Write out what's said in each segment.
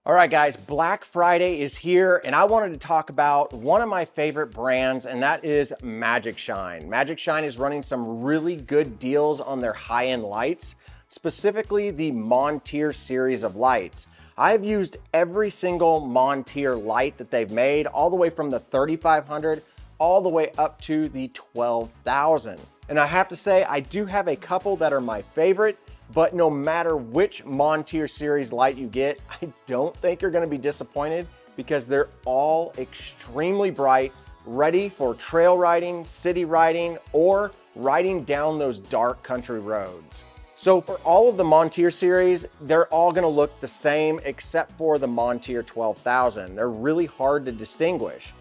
All right, guys, Black Friday is here, and I wanted to talk about one of my favorite brands, and that is Magicshine. Magicshine is running some really good deals on their high-end lights, specifically the Monteer series of lights. I've used every single Monteer light that they've made, all the way from the 3500 all the way up to the 12,000. And I have to say, I do have a couple that are my favorite, but no matter which Monteer series light you get, I don't think you're gonna be disappointed because they're all extremely bright, ready for trail riding, city riding, or riding down those dark country roads. So for all of the Monteer series, they're all gonna look the same except for the Monteer 12,000. They're really hard to distinguish.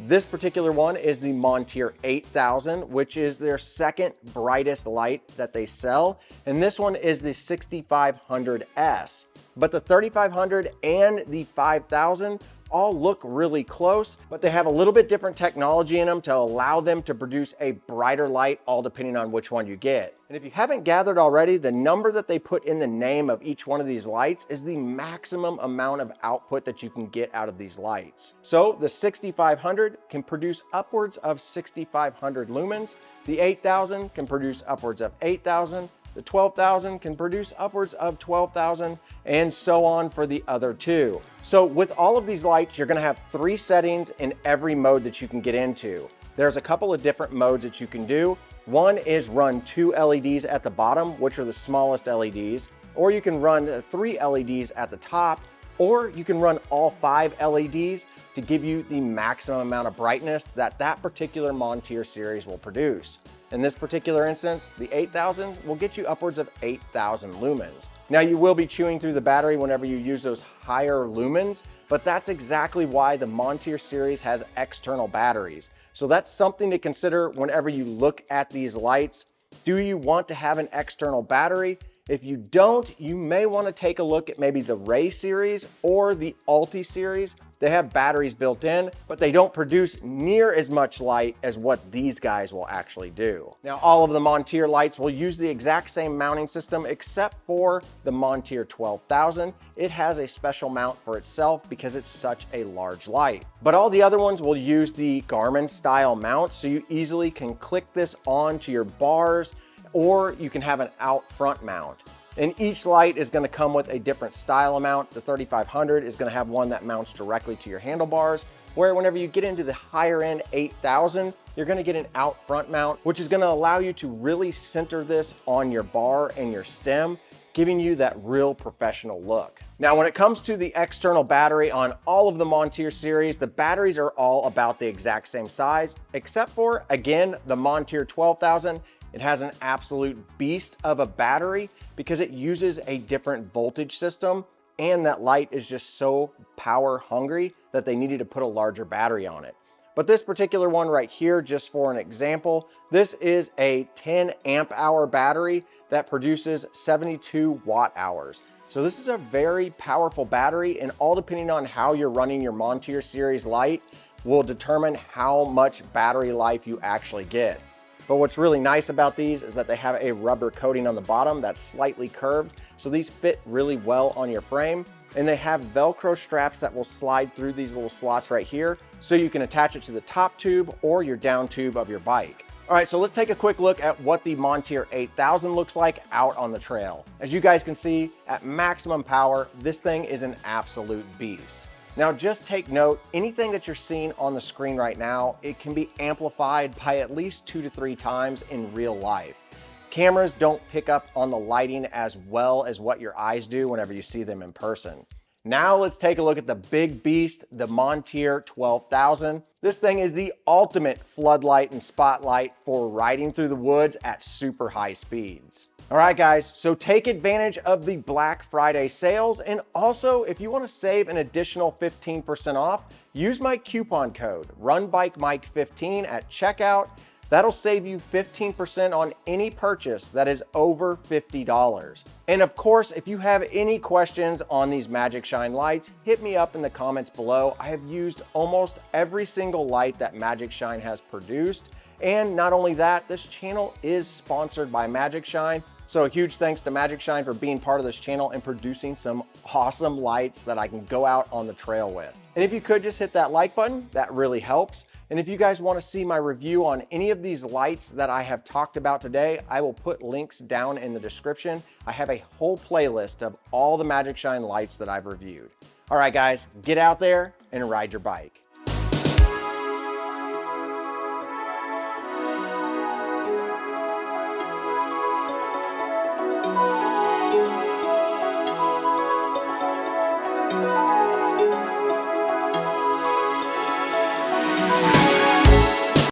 This particular one is the Monteer 8000, which is their second brightest light that they sell. And this one is the 6500S. But the 3500 and the 5000 all look really close, but they have a little bit different technology in them to allow them to produce a brighter light, all depending on which one you get. And if you haven't gathered already, the number that they put in the name of each one of these lights is the maximum amount of output that you can get out of these lights. So the 6500 can produce upwards of 6500 lumens, the 8000 can produce upwards of 8000, the 12,000 can produce upwards of 12,000, and so on for the other two. So with all of these lights, you're gonna have 3 settings in every mode that you can get into. There's a couple of different modes that you can do. One is run 2 LEDs at the bottom, which are the smallest LEDs, or you can run 3 LEDs at the top, or you can run all 5 LEDs to give you the maximum amount of brightness that that particular Monteer series will produce. In this particular instance, the 8000 will get you upwards of 8000 lumens. Now you will be chewing through the battery whenever you use those higher lumens, but that's exactly why the Monteer series has external batteries. So that's something to consider whenever you look at these lights. Do you want to have an external battery? If you don't, you may want to take a look at maybe the Ray series or the Ulti series. They have batteries built in, but they don't produce near as much light as what these guys will actually do. Now, all of the Monteer lights will use the exact same mounting system except for the Monteer 12,000. It has a special mount for itself because it's such a large light. But all the other ones will use the Garmin style mount, so you easily can click this onto your bars, or you can have an out front mount. And each light is going to come with a different style mount. The 3500 is going to have one that mounts directly to your handlebars, where whenever you get into the higher end 8000, you're going to get an out front mount, which is going to allow you to really center this on your bar and your stem, giving you that real professional look. Now, when it comes to the external battery on all of the Monteer series, the batteries are all about the exact same size, except for, again, the Monteer 12,000. It has an absolute beast of a battery because it uses a different voltage system, and that light is just so power hungry that they needed to put a larger battery on it. But this particular one right here, just for an example, this is a 10 amp hour battery that produces 72 watt hours. So this is a very powerful battery, and all depending on how you're running your Monteer series light will determine how much battery life you actually get. But what's really nice about these is that they have a rubber coating on the bottom that's slightly curved, so these fit really well on your frame. And they have Velcro straps that will slide through these little slots right here, so you can attach it to the top tube or your down tube of your bike. All right, so let's take a quick look at what the Monteer 8000 looks like out on the trail. As you guys can see, at maximum power, this thing is an absolute beast. Now just take note, anything that you're seeing on the screen right now, it can be amplified by at least 2 to 3 times in real life. Cameras don't pick up on the lighting as well as what your eyes do whenever you see them in person. Now let's take a look at the big beast, the Monteer 12,000. This thing is the ultimate floodlight and spotlight for riding through the woods at super high speeds. All right, guys, so take advantage of the Black Friday sales. And also, if you want to save an additional 15% off, use my coupon code, RunBikeMike15 at checkout. That'll save you 15% on any purchase that is over $50. And of course, if you have any questions on these Magicshine lights, hit me up in the comments below. I have used almost every single light that Magicshine has produced. And not only that, this channel is sponsored by Magicshine. So a huge thanks to Magicshine for being part of this channel and producing some awesome lights that I can go out on the trail with. And if you could just hit that like button, that really helps. And if you guys want to see my review on any of these lights that I have talked about today, I will put links down in the description. I have a whole playlist of all the Magicshine lights that I've reviewed. All right, guys, get out there and ride your bike.